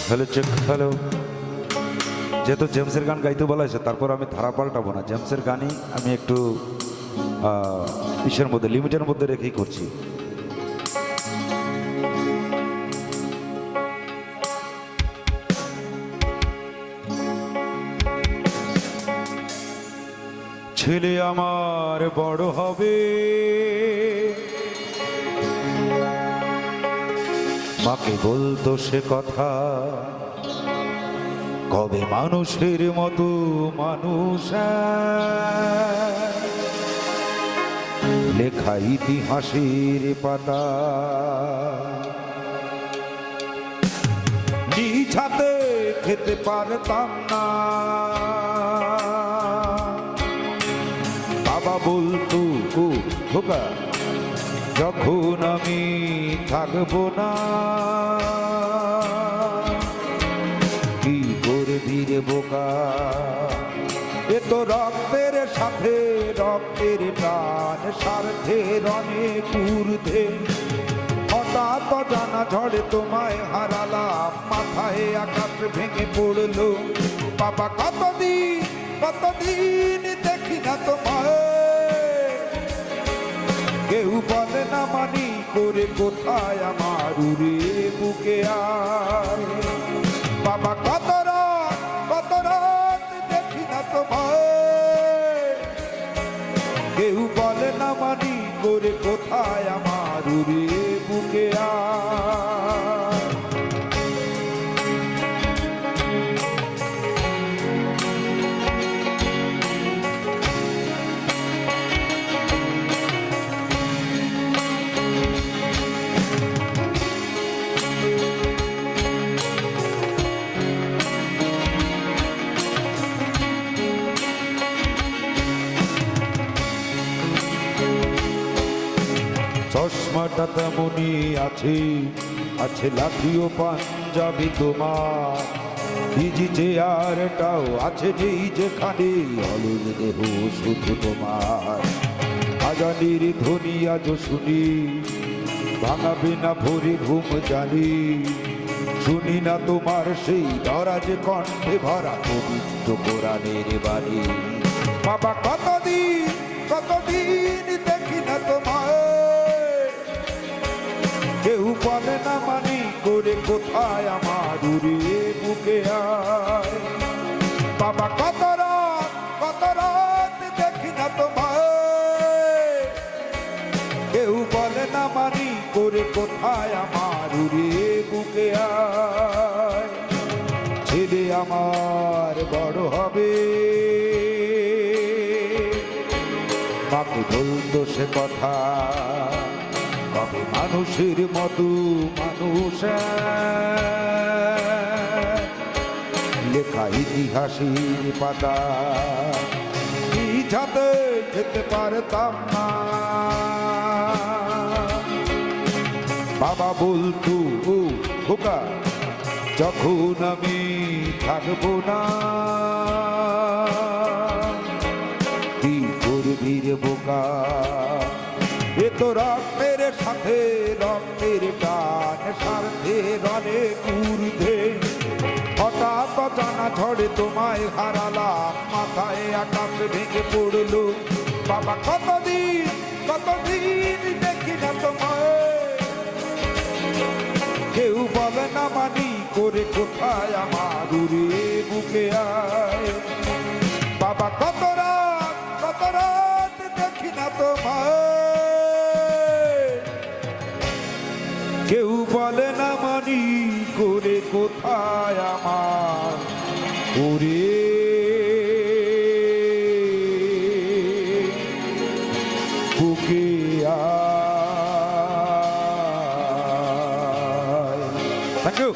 Hello check hello. যেহেতু জেমসের গান গাইতে বলা হয়েছে, তারপর আমি ধারা পাল্টাবো না, জেমসের গানই আমি একটু ইসের মধ্যে লিমিটের মধ্যে রেখেই করছি। ছেলে আমার বড় হবে, মাকে বলতো সে কথা, কবে মানুষের মতো মানুষ লেখা ইতিহাসের পাতা, নিজ হাতে খেতে পারতাম না, বাবা বলতো ও খোকা যখন আমি থাকবো না, কি করবি রে বোকা, এ তো রক্তের সাথে রক্তের টান, স্বার্থের অনেক ঊর্ধ্বে, হঠাৎ জানা ঝড়ে তোমায় হারালাম, মাথায় আকাশ ভেঙে পড়লো, বাবা কতদিন দেখি না তোমায়, কেউ বলে না মানি করে কোথায় আমার উড়ে বুকে আয়, বাবা কত রাত দেখি না তোমায়, কেউ বলে না মানি করে কোথায় আমার উড়ে বুকে আয়। চশমাটা তেমনই আছে লাঠি ও পাঞ্জাবি তোমার, ভিজি চেয়ারটাও আছে যেই যেখানে, অলস দেহ শুধু তোমার, আজানির ধ্বনি আজ শুনি, ভাঙাবে না ভোরে ঘুম জানি, শুনি না তোমার সেই দরাজ কণ্ঠে ভরা পবিত্র কোরআনের বাণী, বাবা কতদিন দেখি না তোমায়, কেউ বলে না মানি করে কোথায় আমার উড়ে বুকে আয়, বাবা কত রাত দেখি না তোমায়, কেউ বলে না মানি করে কোথায় আমার উড়ে বুকে আয়, ছেলে আমার বড় হবে, মাকে বলতো সে কথা, কবে মানুষের মতো মানুষ লেখা ইতিহাসের পাতা, নিজ হাতে খেতে পারতাম না, বাবা বলতো ও খোকা যখন আমি থাকবো না, কি করবি রে বোকা, এ তো রক্তের সাথে রক্তের টান, স্বার্থের অনেক ঊর্ধ্বে, হঠাৎ জানা ঝড়ে তোমায় হারালাম, মাথায় আকাশ ভেঙে পড়লো, বাবা কতদিন দেখি না তোমায়, কেউ বলে না মানি করে কোথায় আমার উড়ে বুকে আয়, বাবা কত রাত দেখি না তোমায়, কেউ বলে না মানি করে কোথায় আমার উড়ে বুকে আয়। Thank you.